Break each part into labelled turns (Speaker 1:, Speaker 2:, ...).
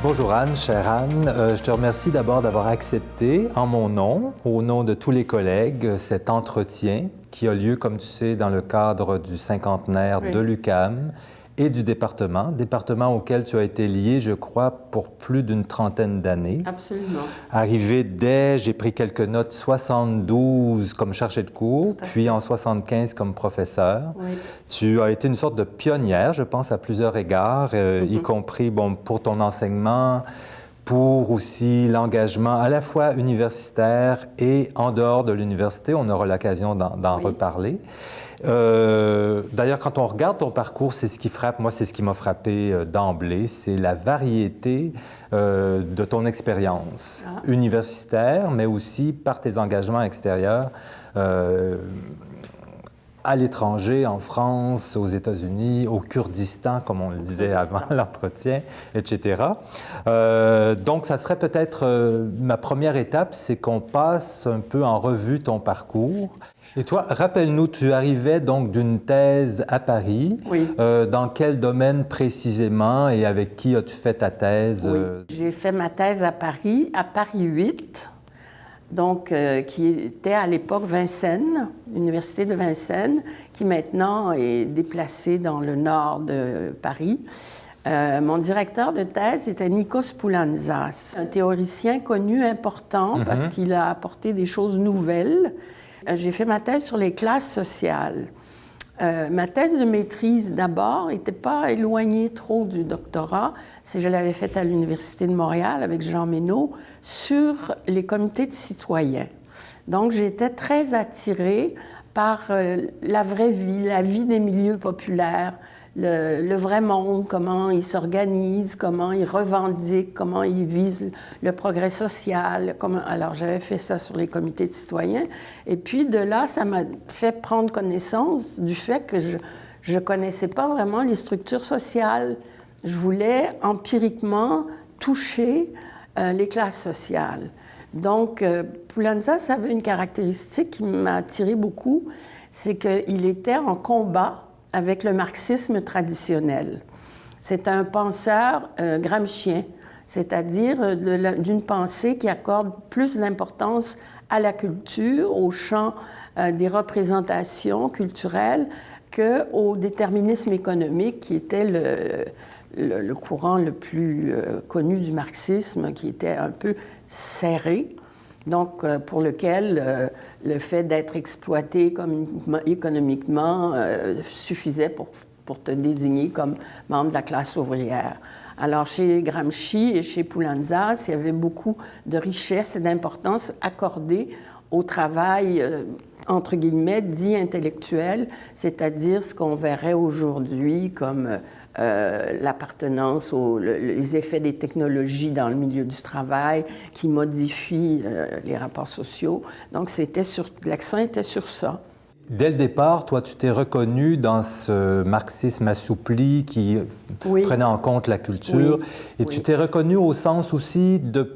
Speaker 1: Bonjour Anne, chère Anne. Je te remercie d'abord d'avoir accepté, en mon nom, au nom de tous les collègues, cet entretien qui a lieu, comme tu sais, dans le cadre du cinquantenaire de l'UQAM et du département auquel tu as été lié, je crois, pour plus d'une trentaine d'années.
Speaker 2: Absolument.
Speaker 1: Arrivé dès, j'ai pris quelques notes, 72 comme chargé de cours, puis en 75 comme professeur.
Speaker 2: Oui.
Speaker 1: Tu as été une sorte de pionnière, je pense, à plusieurs égards, y compris pour ton enseignement, pour aussi l'engagement à la fois universitaire et en dehors de l'université. On aura l'occasion d'en reparler. D'ailleurs, quand on regarde ton parcours, c'est ce qui frappe, moi, c'est ce qui m'a frappé d'emblée, c'est la variété de ton expérience universitaire, mais aussi par tes engagements extérieurs à l'étranger, en France, aux États-Unis, au Kurdistan, comme on le disait avant l'entretien, etc. Donc, ça serait peut-être ma première étape, c'est qu'on passe un peu en revue ton parcours. Et toi, rappelle-nous, tu arrivais donc d'une thèse à Paris.
Speaker 2: Oui.
Speaker 1: Dans quel domaine précisément et avec qui as-tu fait ta thèse?
Speaker 2: Oui. J'ai fait ma thèse à Paris 8, donc qui était à l'époque Vincennes, l'Université de Vincennes, qui maintenant est déplacée dans le nord de Paris. Mon directeur de thèse était Nikos Poulantzas, un théoricien connu, important, parce qu'il a apporté des choses nouvelles. J'ai fait ma thèse sur les classes sociales. Ma thèse de maîtrise, d'abord, n'était pas éloignée trop du doctorat. Je l'avais faite à l'Université de Montréal avec Jean Ménaud sur les comités de citoyens. Donc, j'étais très attirée par la vraie vie, la vie des milieux populaires, le vrai monde, comment ils s'organisent, comment ils revendiquent, comment ils visent le progrès social. Alors, j'avais fait ça sur les comités de citoyens. Et puis, de là, ça m'a fait prendre connaissance du fait que je ne connaissais pas vraiment les structures sociales. Je voulais empiriquement toucher les classes sociales. Donc, Poulantzas avait une caractéristique qui m'a attirée beaucoup, c'est qu'il était en combat avec le marxisme traditionnel. C'est un penseur gramscien, c'est-à-dire d'une pensée qui accorde plus d'importance à la culture, au champ des représentations culturelles, qu'au déterminisme économique, qui était le courant le plus connu du marxisme, qui était un peu serré, donc pour lequel le fait d'être exploité économiquement suffisait pour te désigner comme membre de la classe ouvrière. Alors, chez Gramsci et chez Poulantzas, il y avait beaucoup de richesse et d'importance accordée au travail, entre guillemets, dit intellectuel, c'est-à-dire ce qu'on verrait aujourd'hui comme l'appartenance les effets des technologies dans le milieu du travail qui modifient les rapports sociaux. Donc, l'accent était sur ça.
Speaker 1: Dès le départ, toi, tu t'es reconnu dans ce marxisme assoupli qui prenait en compte la culture. Et tu t'es reconnu au sens aussi de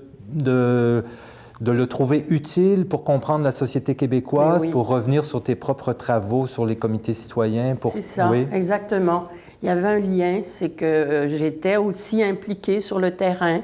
Speaker 1: le trouver utile pour comprendre la société québécoise, pour revenir sur tes propres travaux sur les comités citoyens.
Speaker 2: C'est ça, exactement. Il y avait un lien, c'est que j'étais aussi impliquée sur le terrain.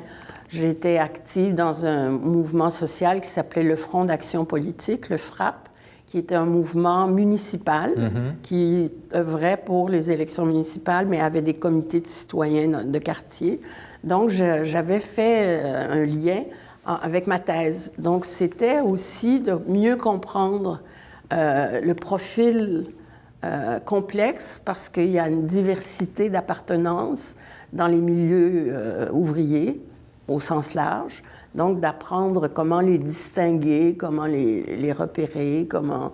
Speaker 2: J'étais active dans un mouvement social qui s'appelait le Front d'action politique, le FRAP, qui était un mouvement municipal qui œuvrait pour les élections municipales, mais avait des comités de citoyens de quartier. Donc, j'avais fait un lien avec ma thèse. Donc, c'était aussi de mieux comprendre le profil complexe, parce qu'il y a une diversité d'appartenance dans les milieux ouvriers, au sens large. Donc, d'apprendre comment les distinguer, comment les repérer, comment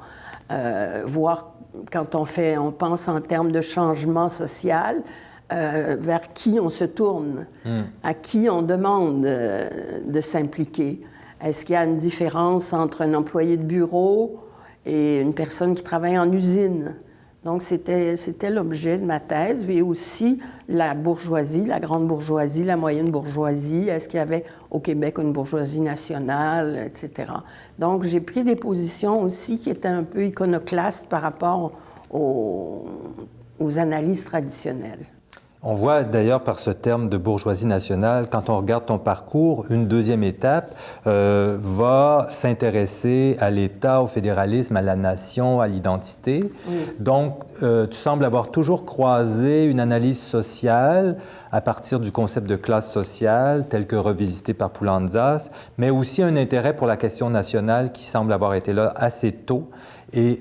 Speaker 2: voir, quand on pense en termes de changement social, vers qui on se tourne, à qui on demande de s'impliquer. Est-ce qu'il y a une différence entre un employé de bureau et une personne qui travaille en usine? Donc, c'était l'objet de ma thèse, mais aussi la bourgeoisie, la grande bourgeoisie, la moyenne bourgeoisie. Est-ce qu'il y avait au Québec une bourgeoisie nationale, etc. Donc, j'ai pris des positions aussi qui étaient un peu iconoclastes par rapport aux analyses traditionnelles.
Speaker 1: On voit d'ailleurs par ce terme de bourgeoisie nationale, quand on regarde ton parcours, une deuxième étape va s'intéresser à l'État, au fédéralisme, à la nation, à l'identité. Oui. Donc, tu sembles avoir toujours croisé une analyse sociale à partir du concept de classe sociale, tel que revisité par Poulantzas, mais aussi un intérêt pour la question nationale qui semble avoir été là assez tôt. Et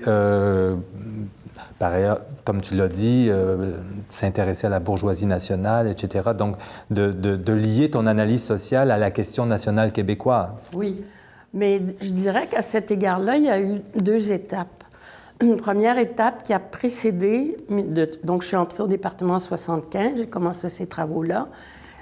Speaker 1: par ailleurs, comme tu l'as dit, s'intéresser à la bourgeoisie nationale, etc. Donc, de lier ton analyse sociale à la question nationale québécoise.
Speaker 2: Oui, mais je dirais qu'à cet égard-là, il y a eu deux étapes. Une première étape qui a précédé, donc je suis entrée au département en 1975, j'ai commencé ces travaux-là,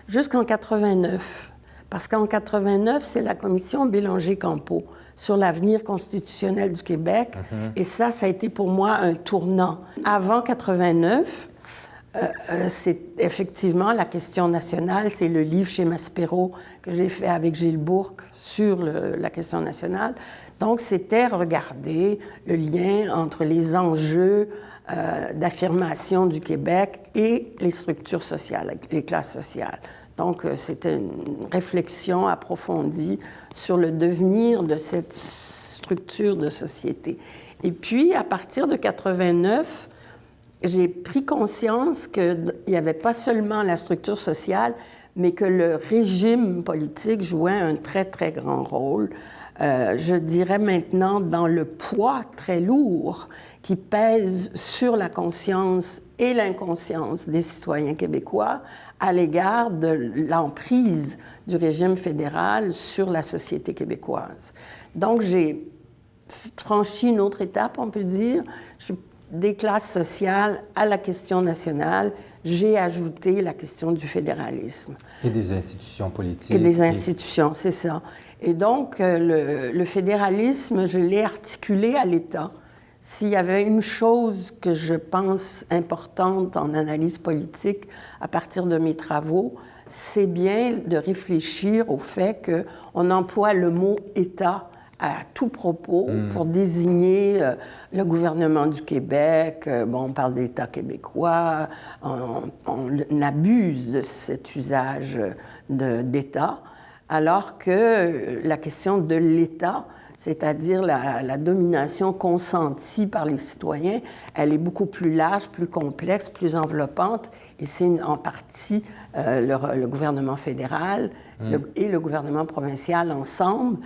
Speaker 2: jusqu'en 89. Parce qu'en 89, c'est la commission Bélanger-Campeau sur l'avenir constitutionnel du Québec. Et ça a été pour moi un tournant. Avant 89, c'est effectivement la question nationale. C'est le livre chez Maspero que j'ai fait avec Gilles Bourque sur la question nationale. Donc, c'était regarder le lien entre les enjeux d'affirmation du Québec et les structures sociales, les classes sociales. Donc, c'était une réflexion approfondie sur le devenir de cette structure de société. Et puis, à partir de 89, j'ai pris conscience qu'il n'y avait pas seulement la structure sociale, mais que le régime politique jouait un très, très grand rôle. Je dirais maintenant dans le poids très lourd qui pèse sur la conscience et l'inconscience des citoyens québécois à l'égard de l'emprise du régime fédéral sur la société québécoise. Donc, j'ai franchi une autre étape, on peut dire. Des classes sociales à la question nationale, j'ai ajouté la question du fédéralisme.
Speaker 1: Et des institutions politiques.
Speaker 2: Et des institutions, c'est ça. Et donc, le fédéralisme, je l'ai articulé à l'État. S'il y avait une chose que je pense importante en analyse politique à partir de mes travaux, c'est bien de réfléchir au fait qu'on emploie le mot « État » à tout propos pour désigner le gouvernement du Québec. On parle d'État québécois, on abuse de cet usage d'État, alors que la question de l'État, c'est-à-dire la domination consentie par les citoyens, elle est beaucoup plus large, plus complexe, plus enveloppante, et c'est en partie le gouvernement fédéral et le gouvernement provincial ensemble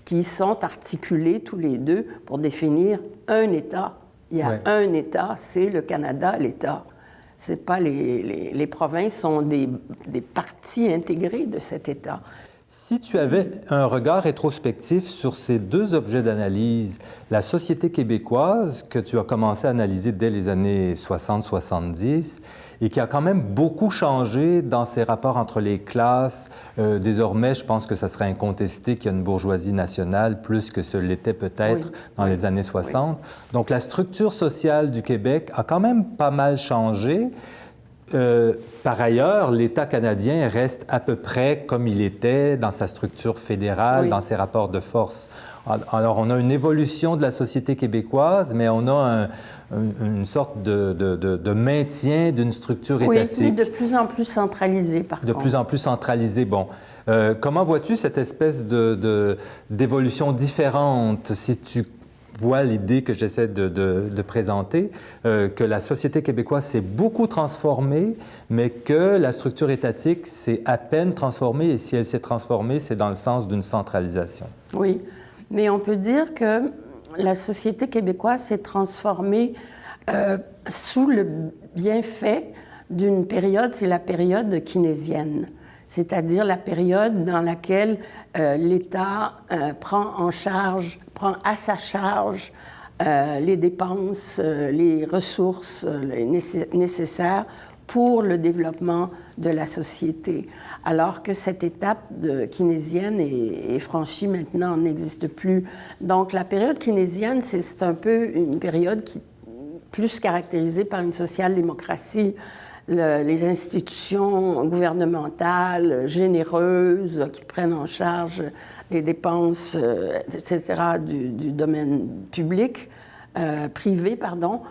Speaker 2: qui sont articulés tous les deux pour définir un État. Il y a un État, c'est le Canada, l'État. C'est pas les provinces sont des parties intégrées de cet État.
Speaker 1: Si tu avais un regard rétrospectif sur ces deux objets d'analyse, la société québécoise que tu as commencé à analyser dès les années 60-70 et qui a quand même beaucoup changé dans ses rapports entre les classes, désormais, je pense que ça serait incontesté qu'il y a une bourgeoisie nationale plus que ce l'était peut-être dans les années 60. Donc la structure sociale du Québec a quand même pas mal changé. Par ailleurs, l'État canadien reste à peu près comme il était dans sa structure fédérale, dans ses rapports de force. Alors, on a une évolution de la société québécoise, mais on a une sorte de maintien d'une structure étatique.
Speaker 2: Oui, de plus en plus centralisée, par contre.
Speaker 1: De plus en plus centralisée, bon. Comment vois-tu cette espèce d'évolution différente, si tu vois l'idée que j'essaie de présenter, que la société québécoise s'est beaucoup transformée, mais que la structure étatique s'est à peine transformée, et si elle s'est transformée, c'est dans le sens d'une centralisation.
Speaker 2: Oui, mais on peut dire que la société québécoise s'est transformée sous le bienfait d'une période, c'est la période keynésienne, c'est-à-dire la période dans laquelle l'État prend à sa charge les dépenses, les ressources nécessaires pour le développement de la société. Alors que cette étape keynésienne est franchie maintenant, n'existe plus. Donc la période keynésienne, c'est un peu une période qui est plus caractérisée par une social-démocratie, les institutions gouvernementales généreuses qui prennent en charge les dépenses, etc., du domaine public, privé, pardon,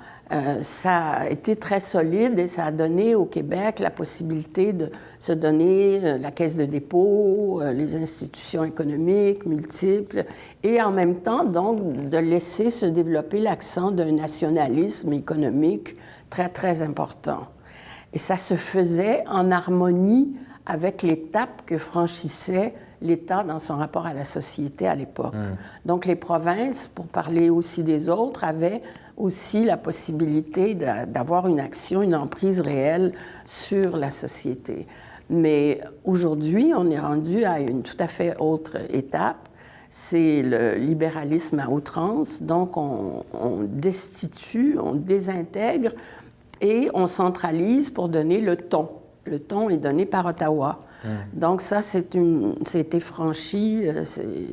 Speaker 2: ça a été très solide et ça a donné au Québec la possibilité de se donner la caisse de dépôt, les institutions économiques multiples, et en même temps, donc, de laisser se développer l'accent d'un nationalisme économique très, très important. Et ça se faisait en harmonie avec l'étape que franchissait l'État dans son rapport à la société à l'époque. Donc, les provinces, pour parler aussi des autres, avaient aussi la possibilité d'avoir une action, une emprise réelle sur la société. Mais aujourd'hui, on est rendu à une tout à fait autre étape. C'est le libéralisme à outrance. Donc, on destitue, on désintègre et on centralise pour donner le ton. Le ton est donné par Ottawa. Donc ça, été franchi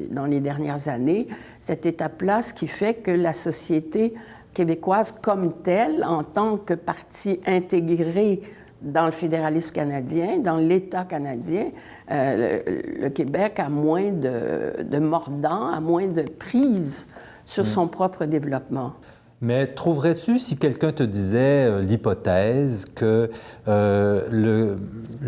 Speaker 2: dans les dernières années, cette étape-là, ce qui fait que la société québécoise comme telle, en tant que partie intégrée dans le fédéralisme canadien, dans l'État canadien, le Québec a moins de mordant, a moins de prise sur son propre développement.
Speaker 1: Mais trouverais-tu, si quelqu'un te disait l'hypothèse que le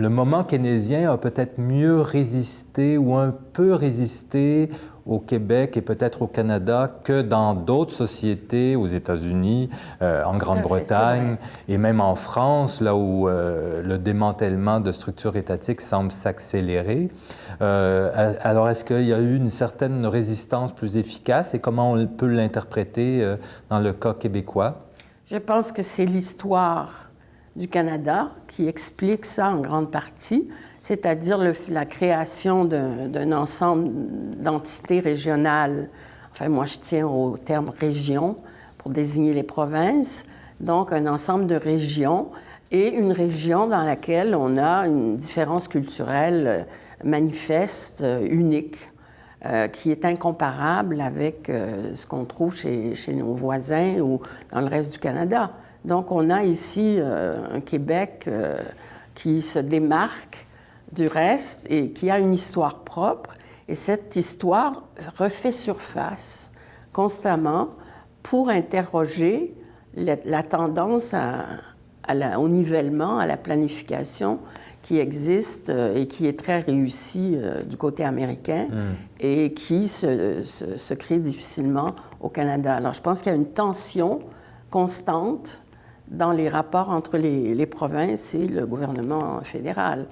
Speaker 1: moment keynésien a peut-être mieux résisté ou un peu résisté au Québec et peut-être au Canada que dans d'autres sociétés, aux États-Unis, en Grande-Bretagne et même en France, là où le démantèlement de structures étatiques semble s'accélérer. Alors, est-ce qu'il y a eu une certaine résistance plus efficace et comment on peut l'interpréter dans le cas québécois?
Speaker 2: Je pense que c'est l'histoire du Canada qui explique ça en grande partie, c'est-à-dire la création d'un ensemble d'entités régionales. Enfin, moi, je tiens au terme région pour désigner les provinces. Donc, un ensemble de régions et une région dans laquelle on a une différence culturelle manifeste, unique, qui est incomparable avec ce qu'on trouve chez nos voisins ou dans le reste du Canada. Donc, on a ici un Québec qui se démarque du reste et qui a une histoire propre. Et cette histoire refait surface constamment pour interroger la tendance au nivellement, à la planification qui existe et qui est très réussie du côté américain et qui se crée difficilement au Canada. Alors, je pense qu'il y a une tension constante dans les rapports entre les provinces et le gouvernement fédéral.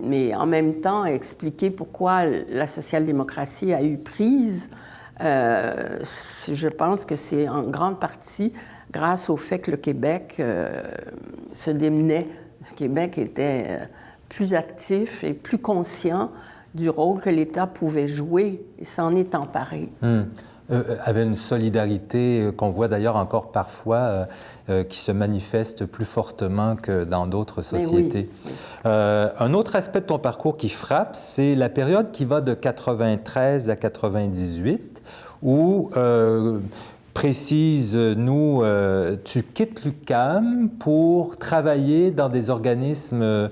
Speaker 2: Mais en même temps, expliquer pourquoi la social-démocratie a eu prise, je pense que c'est en grande partie grâce au fait que le Québec se démenait. Le Québec était plus actif et plus conscient du rôle que l'État pouvait jouer et s'en est emparé.
Speaker 1: Avait une solidarité qu'on voit d'ailleurs encore parfois, qui se manifeste plus fortement que dans d'autres sociétés.
Speaker 2: Oui.
Speaker 1: Un autre aspect de ton parcours qui frappe, c'est la période qui va de 93 à 98, où, précise-nous, tu quittes l'UQAM pour travailler dans des organismes,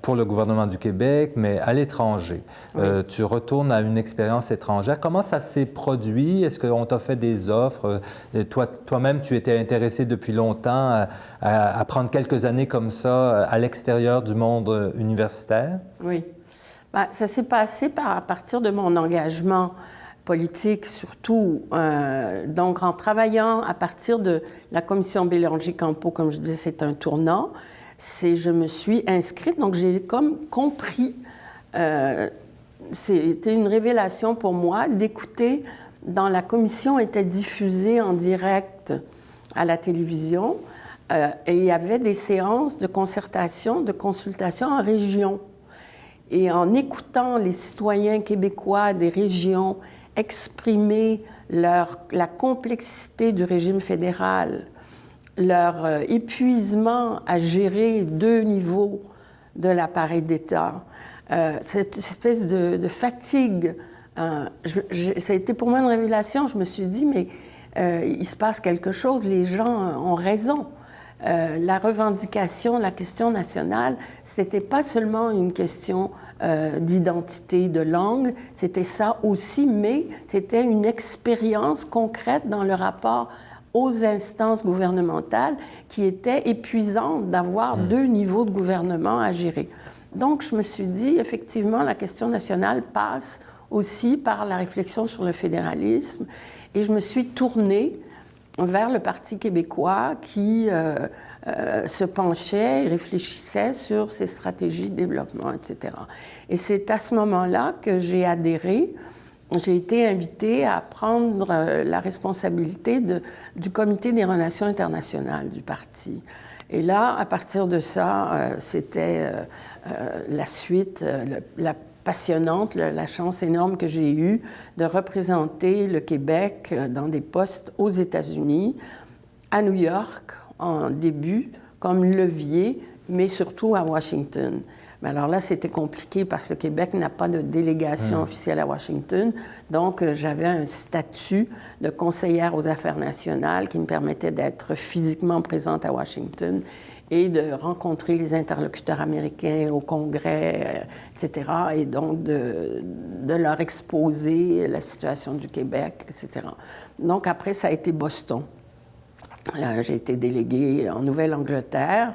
Speaker 1: pour le gouvernement du Québec, mais à l'étranger. Oui. Tu retournes à une expérience étrangère. Comment ça s'est produit? Est-ce qu'on t'a fait des offres? Toi-même, tu étais intéressé depuis longtemps à prendre quelques années comme ça à l'extérieur du monde universitaire?
Speaker 2: Oui. Ça s'est passé à partir de mon engagement politique surtout. Donc, en travaillant à partir de la commission Bélanger-Campeau, comme je disais, c'est un tournant. Je me suis inscrite, donc j'ai comme compris, c'était une révélation pour moi d'écouter, la commission était diffusée en direct à la télévision et il y avait des séances de concertation, de consultation en région. Et en écoutant les citoyens québécois des régions exprimer la complexité du régime fédéral, leur épuisement à gérer deux niveaux de l'appareil d'État, cette espèce de fatigue. Ça a été pour moi une révélation. Je me suis dit, mais il se passe quelque chose, les gens ont raison. La revendication, la question nationale, c'était pas seulement une question d'identité, de langue, c'était ça aussi, mais c'était une expérience concrète dans le rapport aux instances gouvernementales qui étaient épuisantes d'avoir deux niveaux de gouvernement à gérer. Donc, je me suis dit, effectivement, la question nationale passe aussi par la réflexion sur le fédéralisme. Et je me suis tournée vers le Parti québécois qui se penchait et réfléchissait sur ses stratégies de développement, etc. Et c'est à ce moment-là que j'ai adhéré. J'ai été invitée à prendre la responsabilité du comité des relations internationales du parti. Et là, à partir de ça, c'était la suite, la passionnante, la chance énorme que j'ai eue de représenter le Québec dans des postes aux États-Unis, à New York, en début, comme levier, mais surtout à Washington. Mais alors là, c'était compliqué parce que le Québec n'a pas de délégation officielle à Washington. Donc, j'avais un statut de conseillère aux affaires nationales qui me permettait d'être physiquement présente à Washington et de rencontrer les interlocuteurs américains au Congrès, etc. Et donc, de leur exposer la situation du Québec, etc. Donc, après, ça a été Boston. J'ai été déléguée en Nouvelle-Angleterre,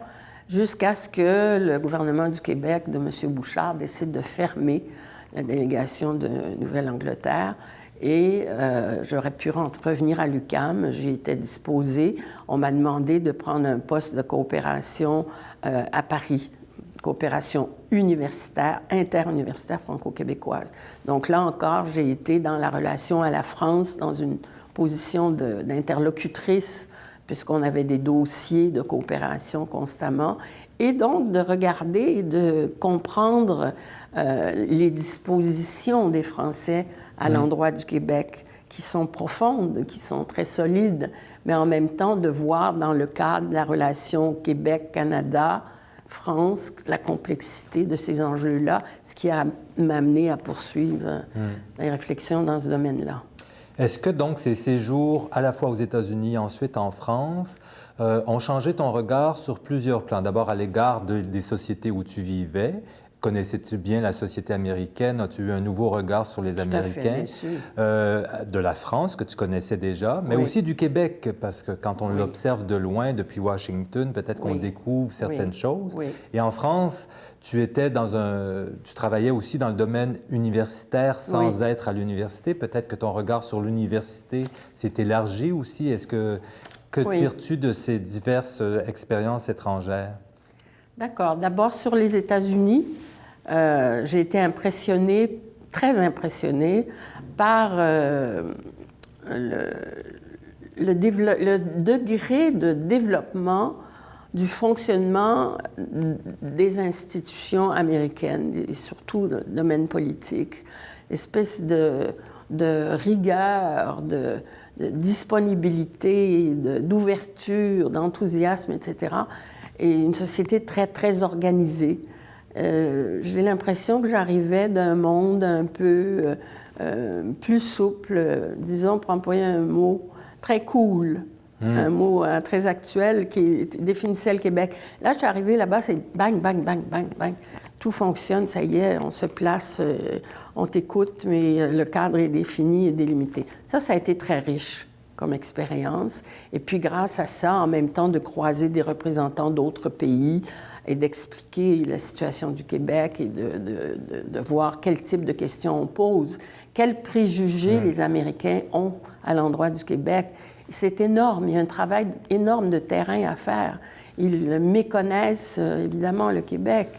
Speaker 2: jusqu'à ce que le gouvernement du Québec de M. Bouchard décide de fermer la délégation de Nouvelle-Angleterre. Et j'aurais pu revenir à l'UQAM. J'y étais disposée. On m'a demandé de prendre un poste de coopération à Paris, coopération universitaire, interuniversitaire franco-québécoise. Donc là encore, j'ai été dans la relation à la France, dans une position d'interlocutrice, puisqu'on avait des dossiers de coopération constamment, et donc de regarder et de comprendre les dispositions des Français à l'endroit du Québec, qui sont profondes, qui sont très solides, mais en même temps de voir dans le cadre de la relation Québec-Canada, France, la complexité de ces enjeux-là, ce qui a m'amené à poursuivre les réflexions dans ce domaine-là.
Speaker 1: Est-ce que donc ces séjours, à la fois aux États-Unis, ensuite en France, ont changé ton regard sur plusieurs plans? D'abord à l'égard des sociétés où tu vivais. Connaissais-tu bien la société américaine? As-tu eu un nouveau regard sur les Américains?
Speaker 2: Tout à fait,
Speaker 1: de la France, que tu connaissais déjà, mais aussi du Québec, parce que quand on l'observe de loin, depuis Washington, peut-être qu'on découvre certaines choses. Et en France, tu travaillais aussi dans le domaine universitaire sans être à l'université. Peut-être que ton regard sur l'université s'est élargi aussi. Que tires-tu de ces diverses expériences étrangères?
Speaker 2: D'accord. D'abord, sur les États-Unis, j'ai été impressionnée, très impressionnée, par le degré de développement du fonctionnement des institutions américaines, et surtout dans le domaine politique. Espèce de rigueur, de disponibilité, d'ouverture, d'enthousiasme, etc., et une société très, très organisée. J'ai l'impression que j'arrivais d'un monde un peu plus souple, disons, pour employer un mot, très cool, un mot très actuel qui définissait le Québec. Là, je suis arrivée là-bas, c'est bang, bang, bang, bang, bang. Tout fonctionne, ça y est, on se place, on t'écoute, mais le cadre est défini et délimité. Ça a été très riche comme expérience. Et puis, grâce à ça, en même temps, de croiser des représentants d'autres pays et d'expliquer la situation du Québec et de voir quel type de questions on pose, quels préjugés les Américains ont à l'endroit du Québec. C'est énorme. Il y a un travail énorme de terrain à faire. Ils méconnaissent, évidemment, le Québec.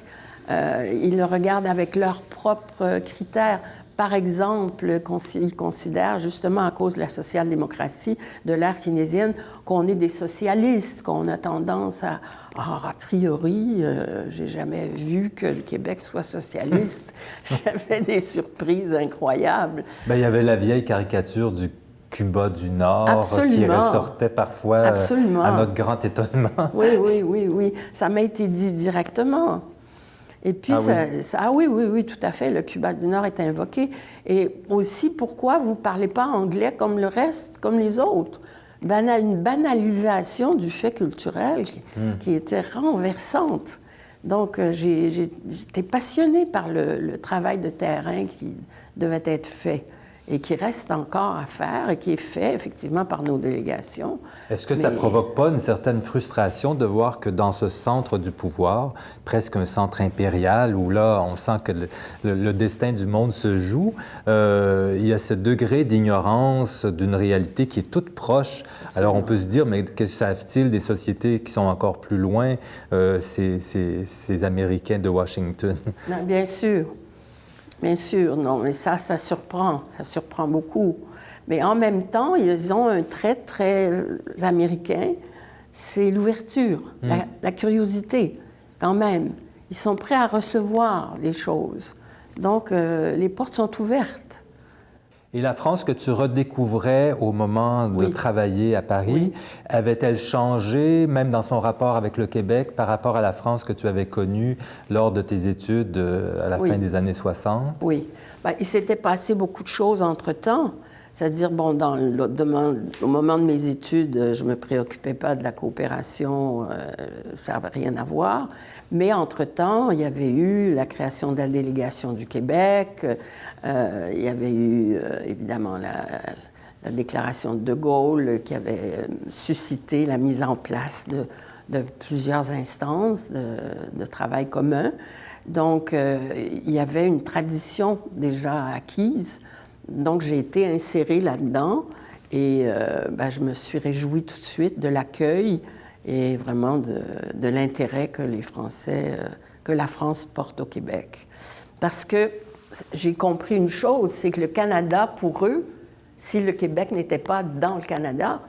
Speaker 2: Ils le regardent avec leurs propres critères. Par exemple, ils considèrent, justement à cause de la social-démocratie, de l'ère keynésienne, qu'on est des socialistes, qu'on a tendance à... Alors, a priori, j'ai jamais vu que le Québec soit socialiste. J'avais des surprises incroyables.
Speaker 1: Bien, il y avait la vieille caricature du Cuba du Nord
Speaker 2: Absolument.
Speaker 1: Qui ressortait parfois à notre grand étonnement.
Speaker 2: Oui. Ça m'a été dit directement. Et puis, oui, tout à fait, le Cuba du Nord est invoqué. Et aussi, pourquoi vous ne parlez pas anglais comme le reste, comme les autres? Une banalisation du fait culturel qui était renversante. Donc, j'étais passionnée par le travail de terrain qui devait être fait. et qui reste encore à faire et qui est fait effectivement par nos délégations.
Speaker 1: Est-ce que ça ne provoque pas une certaine frustration de voir que dans ce centre du pouvoir, presque un centre impérial, où là, on sent que le destin du monde se joue, il y a ce degré d'ignorance d'une réalité qui est toute proche. Alors on peut se dire, mais que savent-ils des sociétés qui sont encore plus loin, ces Américains de Washington?
Speaker 2: Non, bien sûr. Bien sûr, non, mais ça surprend beaucoup. Mais en même temps, ils ont un trait très américain, c'est l'ouverture, la curiosité, quand même. Ils sont prêts à recevoir des choses. Donc, les portes sont ouvertes.
Speaker 1: Et la France que tu redécouvrais au moment de travailler à Paris, avait-elle changé, même dans son rapport avec le Québec, par rapport à la France que tu avais connue lors de tes études à la fin des années 60?
Speaker 2: Oui. Bien, il s'était passé beaucoup de choses entre-temps. C'est-à-dire, bon, au moment de mes études, je ne me préoccupais pas de la coopération, ça n'avait rien à voir. Mais entre-temps, il y avait eu la création de la délégation du Québec, il y avait eu évidemment la déclaration de Gaulle qui avait suscité la mise en place de plusieurs instances de travail commun. Donc, il y avait une tradition déjà acquise. Donc, j'ai été insérée là-dedans et je me suis réjouie tout de suite de l'accueil et vraiment de l'intérêt que les Français, que la France porte au Québec. Parce que j'ai compris une chose, c'est que le Canada, pour eux, si le Québec n'était pas dans le Canada,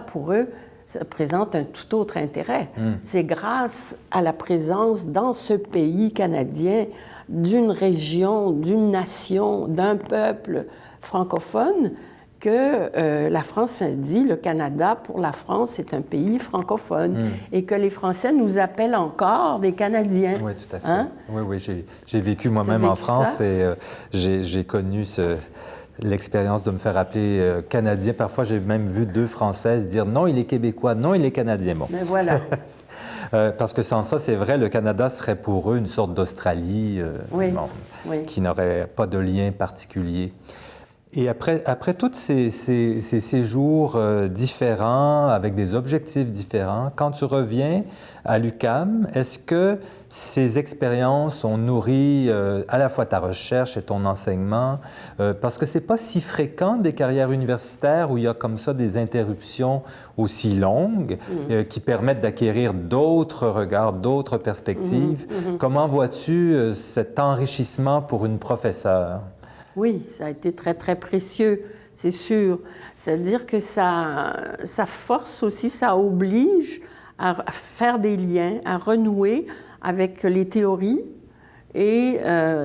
Speaker 2: pour eux, ça présente un tout autre intérêt. C'est grâce à la présence dans ce pays canadien d'une région, d'une nation, d'un peuple francophone que la France dit le Canada, pour la France, est un pays francophone et que les Français nous appellent encore des Canadiens.
Speaker 1: Oui, tout à fait. Hein? Oui, j'ai vécu moi-même en France et j'ai connu l'expérience de me faire appeler Canadien. Parfois, j'ai même vu deux Françaises dire « Non, il est québécois, non, il est Canadien. » Bon.
Speaker 2: Mais voilà.
Speaker 1: Parce que sans ça, c'est vrai, le Canada serait pour eux une sorte d'Australie qui n'aurait pas de lien particulier. Et après tous ces séjours différents, avec des objectifs différents, quand tu reviens à l'UQAM, est-ce que ces expériences ont nourri à la fois ta recherche et ton enseignement? Parce que c'est pas si fréquent des carrières universitaires où il y a comme ça des interruptions aussi longues qui permettent d'acquérir d'autres regards, d'autres perspectives. Comment vois-tu cet enrichissement pour une professeure?
Speaker 2: Oui, ça a été très, très précieux, c'est sûr. C'est-à-dire que ça force aussi, ça oblige à faire des liens, à renouer avec les théories. Et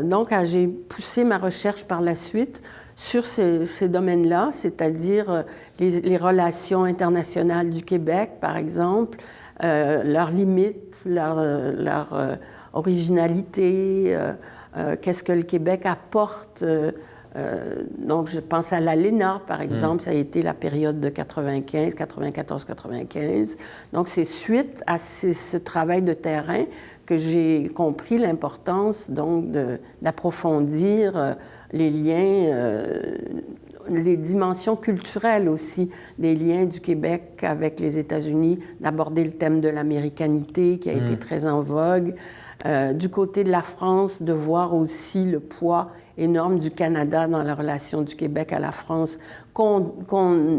Speaker 2: donc, j'ai poussé ma recherche par la suite sur ces domaines-là, c'est-à-dire les relations internationales du Québec, par exemple, leurs limites, leur originalité, qu'est-ce que le Québec apporte. Donc, je pense à l'ALENA, par exemple, ça a été la période de 94-95. Donc, c'est suite à ce travail de terrain que j'ai compris l'importance donc d'approfondir les liens, les dimensions culturelles aussi, des liens du Québec avec les États-Unis, d'aborder le thème de l'américanité qui a été très en vogue. Du côté de la France, de voir aussi le poids énorme du Canada dans la relation du Québec à la France, qu'on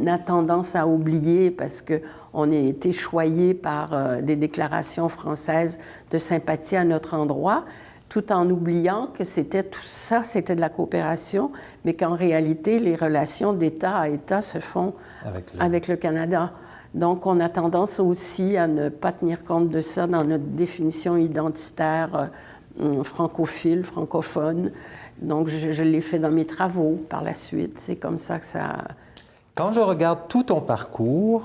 Speaker 2: a tendance à oublier parce qu'on a été choyé par des déclarations françaises de sympathie à notre endroit, tout en oubliant que tout ça, c'était de la coopération, mais qu'en réalité, les relations d'État à État se font avec le Canada. Donc, on a tendance aussi à ne pas tenir compte de ça dans notre définition identitaire francophile, francophone. Donc, je l'ai fait dans mes travaux par la suite. C'est comme ça que ça...
Speaker 1: Quand je regarde tout ton parcours,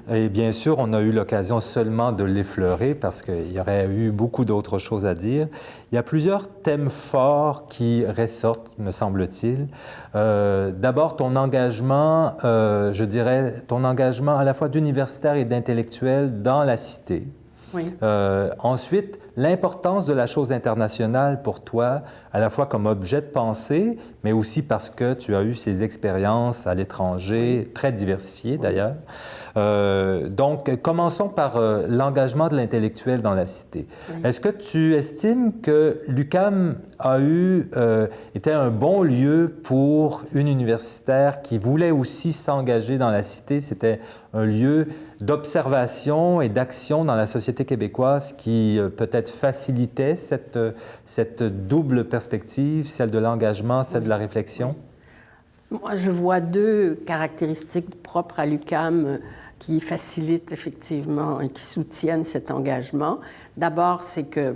Speaker 1: et bien sûr, on a eu l'occasion seulement de l'effleurer parce qu'il y aurait eu beaucoup d'autres choses à dire, il y a plusieurs thèmes forts qui ressortent, me semble-t-il. D'abord, ton engagement, je dirais, ton engagement à la fois d'universitaire et d'intellectuel dans la cité.
Speaker 2: Oui.
Speaker 1: Ensuite, l'importance de la chose internationale pour toi, à la fois comme objet de pensée, mais aussi parce que tu as eu ces expériences à l'étranger, très diversifiées d'ailleurs. Donc, commençons par l'engagement de l'intellectuel dans la cité. Est-ce que tu estimes que l'UQAM était un bon lieu pour une universitaire qui voulait aussi s'engager dans la cité? C'était un lieu d'observation et d'action dans la société québécoise qui peut-être facilitait cette double perspective, celle de l'engagement, celle de la réflexion?
Speaker 2: Moi, je vois deux caractéristiques propres à l'UQAM qui facilitent effectivement et qui soutiennent cet engagement. D'abord, c'est que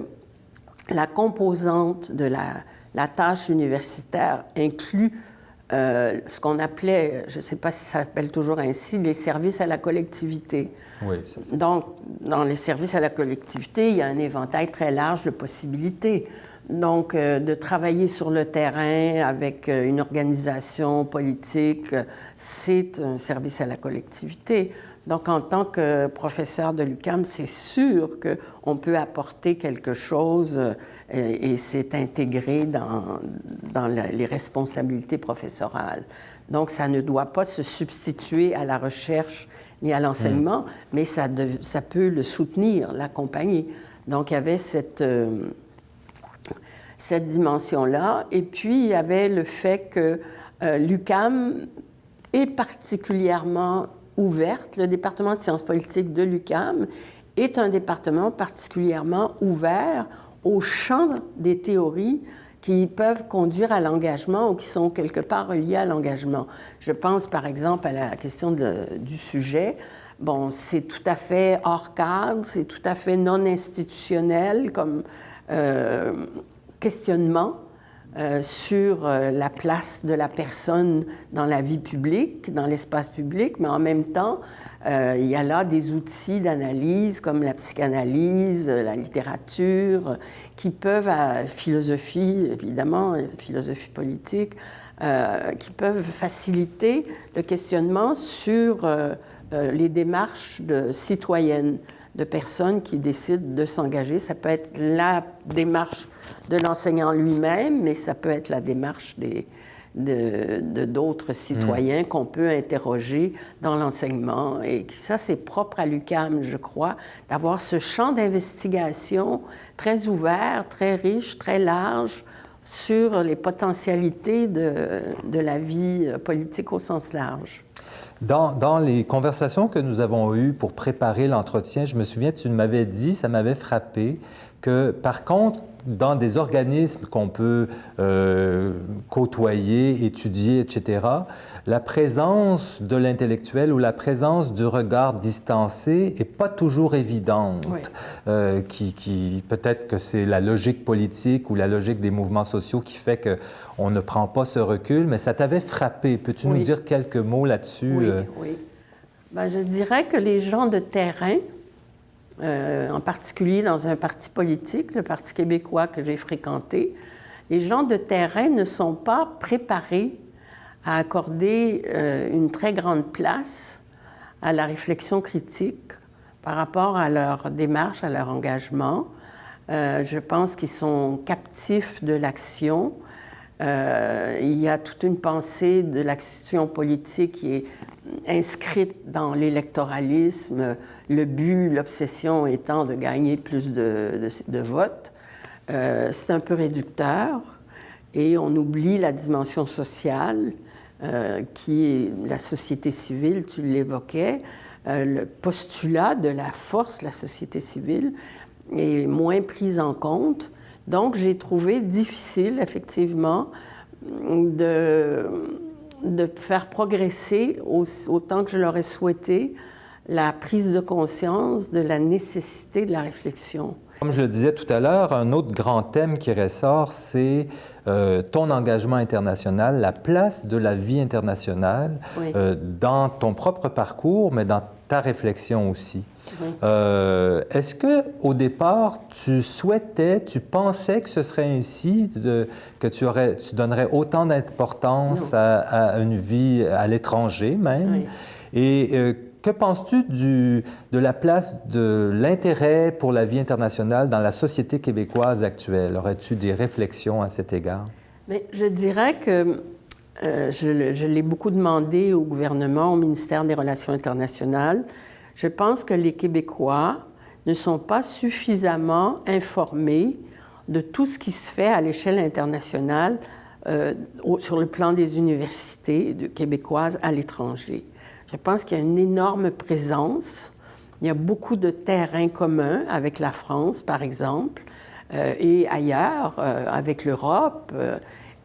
Speaker 2: la composante de la tâche universitaire inclut ce qu'on appelait, je ne sais pas si ça s'appelle toujours ainsi, les services à la collectivité.
Speaker 1: Oui, ça.
Speaker 2: Donc, dans les services à la collectivité, il y a un éventail très large de possibilités. Donc, de travailler sur le terrain avec une organisation politique, c'est un service à la collectivité. Donc, en tant que professeur de l'UQAM, c'est sûr qu'on peut apporter quelque chose et c'est intégré dans les responsabilités professorales. Donc, ça ne doit pas se substituer à la recherche ni à l'enseignement, mais ça peut le soutenir, l'accompagner. Donc, il y avait cette dimension-là. Et puis, il y avait le fait que l'UQAM est particulièrement ouverte. Le département de sciences politiques de l'UQAM est un département particulièrement ouvert au champ des théories qui peuvent conduire à l'engagement ou qui sont quelque part reliées à l'engagement. Je pense, par exemple, à la question du sujet. Bon, c'est tout à fait hors cadre, c'est tout à fait non institutionnel comme questionnement sur la place de la personne dans la vie publique, dans l'espace public, mais en même temps, il y a là des outils d'analyse comme la psychanalyse, la littérature, qui peuvent, philosophie, évidemment, philosophie politique, qui peuvent faciliter le questionnement sur les démarches citoyennes de personnes qui décident de s'engager. Ça peut être la démarche de l'enseignant lui-même, mais ça peut être la démarche d'autres citoyens qu'on peut interroger dans l'enseignement. Et ça, c'est propre à l'UQAM, je crois, d'avoir ce champ d'investigation très ouvert, très riche, très large sur les potentialités de la vie politique au sens large.
Speaker 1: Dans les conversations que nous avons eues pour préparer l'entretien, je me souviens, tu m'avais dit, ça m'avait frappé, que par contre, dans des organismes qu'on peut côtoyer, étudier, etc., la présence de l'intellectuel ou la présence du regard distancé n'est pas toujours évidente. Oui. Peut-être que c'est la logique politique ou la logique des mouvements sociaux qui fait qu'on ne prend pas ce recul, mais ça t'avait frappé. Peux-tu nous dire quelques mots là-dessus?
Speaker 2: Oui. Ben, je dirais que les gens de terrain, en particulier dans un parti politique, le Parti québécois que j'ai fréquenté, les gens de terrain ne sont pas préparés à accorder une très grande place à la réflexion critique par rapport à leur démarche, à leur engagement. Je pense qu'ils sont captifs de l'action. Il y a toute une pensée de l'action politique qui est inscrite dans l'électoralisme, le but, l'obsession étant de gagner plus de votes. C'est un peu réducteur et on oublie la dimension sociale qui est la société civile, tu l'évoquais, le postulat de la force de la société civile est moins pris en compte. Donc, j'ai trouvé difficile, effectivement, de faire progresser autant que je l'aurais souhaité la prise de conscience de la nécessité de la réflexion.
Speaker 1: Comme je le disais tout à l'heure, un autre grand thème qui ressort, c'est ton engagement international, la place de la vie internationale dans ton propre parcours, mais dans ta réflexion aussi. Oui. Est-ce qu'au départ, tu pensais que ce serait ainsi, que tu donnerais autant d'importance à une vie à l'étranger même? Oui. Et que penses-tu de la place de l'intérêt pour la vie internationale dans la société québécoise actuelle? Aurais-tu des réflexions à cet égard?
Speaker 2: Mais je dirais que je l'ai beaucoup demandé au gouvernement, au ministère des Relations internationales. Je pense que les Québécois ne sont pas suffisamment informés de tout ce qui se fait à l'échelle internationale sur le plan des universités québécoises à l'étranger. Je pense qu'il y a une énorme présence. Il y a beaucoup de terrains communs avec la France, par exemple, et ailleurs, avec l'Europe.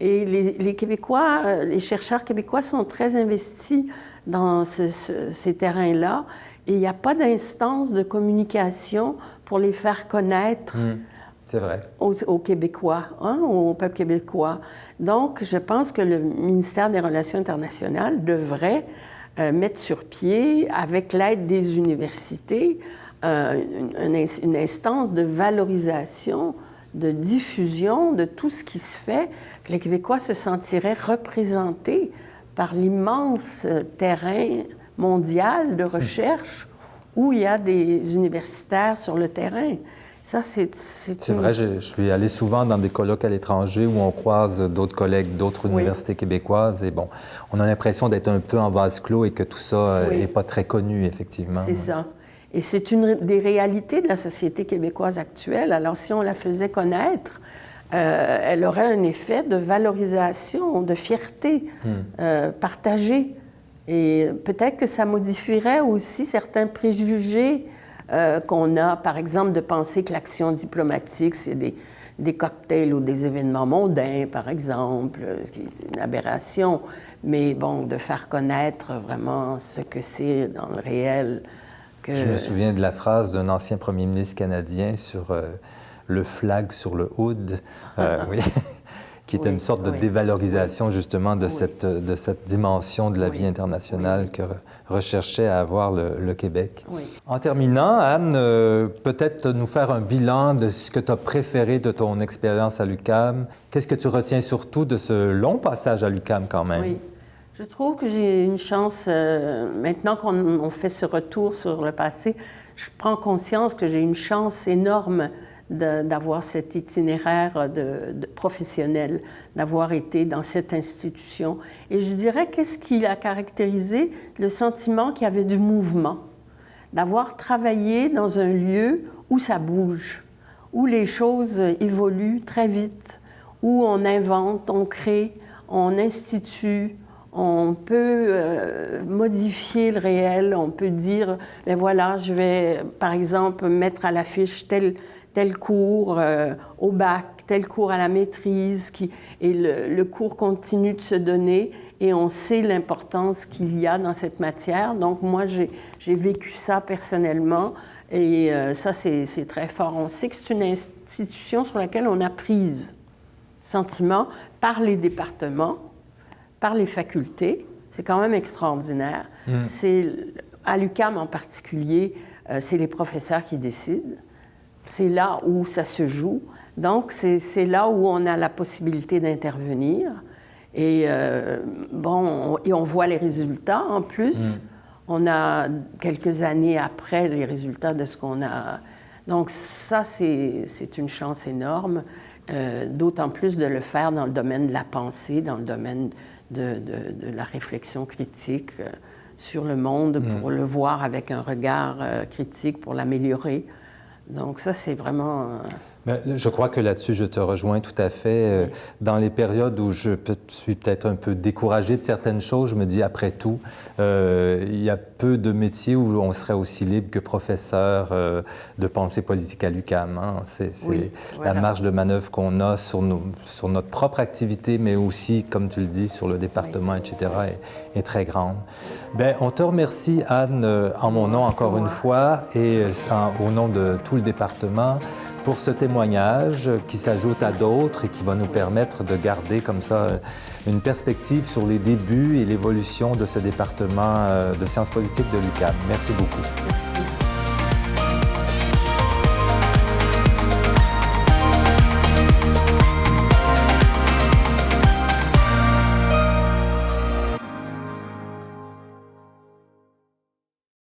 Speaker 2: Et les Québécois, les chercheurs québécois sont très investis dans ces terrains-là. Et il n'y a pas d'instance de communication pour les faire connaître
Speaker 1: c'est vrai.
Speaker 2: aux Québécois, au peuple québécois. Donc, je pense que le ministère des Relations internationales devrait mettre sur pied, avec l'aide des universités, une instance de valorisation, de diffusion de tout ce qui se fait, que les Québécois se sentiraient représentés par l'immense terrain mondial de recherche où il y a des universitaires sur le terrain. Ça, c'est
Speaker 1: vrai, je suis allé souvent dans des colloques à l'étranger où on croise d'autres collègues d'autres universités québécoises et bon, on a l'impression d'être un peu en vase clos et que tout ça n'est pas très connu, effectivement.
Speaker 2: C'est ça. Et c'est une des réalités de la société québécoise actuelle. Alors, si on la faisait connaître, elle aurait un effet de valorisation, de fierté partagée. Et peut-être que ça modifierait aussi certains préjugés qu'on a, par exemple, de penser que l'action diplomatique, c'est des cocktails ou des événements mondains, par exemple, ce qui est une aberration. Mais bon, de faire connaître vraiment ce que c'est dans le réel.
Speaker 1: Je me souviens de la phrase d'un ancien premier ministre canadien sur le flag sur le hood, oui, qui était une sorte de dévalorisation justement de cette dimension de la vie internationale que recherchait à avoir le Québec.
Speaker 2: Oui.
Speaker 1: En terminant, Anne, peut-être nous faire un bilan de ce que tu as préféré de ton expérience à l'UQAM. Qu'est-ce que tu retiens surtout de ce long passage à l'UQAM quand même?
Speaker 2: Oui. Je trouve que j'ai une chance, maintenant qu'on fait ce retour sur le passé, je prends conscience que j'ai une chance énorme d'avoir cet itinéraire de professionnel, d'avoir été dans cette institution. Et je dirais, qu'est-ce qui a caractérisé le sentiment qu'il y avait du mouvement, d'avoir travaillé dans un lieu où ça bouge, où les choses évoluent très vite, où on invente, on crée, on institue, on peut modifier le réel, on peut dire, ben voilà, je vais, par exemple, mettre à l'affiche tel cours au bac, tel cours à la maîtrise, et le cours continue de se donner, et on sait l'importance qu'il y a dans cette matière. Donc, moi, j'ai vécu ça personnellement, et ça, c'est très fort. On sait que c'est une institution sur laquelle on a prise sentiment par les départements, par les facultés. C'est quand même extraordinaire. C'est, à l'UQAM en particulier, c'est les professeurs qui décident. C'est là où ça se joue. Donc, c'est là où on a la possibilité d'intervenir. Et et on voit les résultats en plus. On a quelques années après les résultats de ce qu'on a. Donc, ça, c'est une chance énorme. D'autant plus de le faire dans le domaine de la pensée, dans le domaine de la réflexion critique sur le monde, pour le voir avec un regard critique, pour l'améliorer. Donc ça, c'est vraiment...
Speaker 1: Je crois que là-dessus, je te rejoins tout à fait. Dans les périodes où je suis peut-être un peu découragé de certaines choses, je me dis, après tout, il y a peu de métiers où on serait aussi libre que professeur de pensée politique à l'UQAM. Hein. C'est la marge de manœuvre qu'on a sur notre propre activité, mais aussi, comme tu le dis, sur le département, etc., est très grande. Bien, on te remercie, Anne, en mon nom encore une fois, et au nom de tout le département, pour ce témoignage qui s'ajoute à d'autres et qui va nous permettre de garder comme ça une perspective sur les débuts et l'évolution de ce département de sciences politiques de l'UQAM. Merci beaucoup.
Speaker 2: Merci.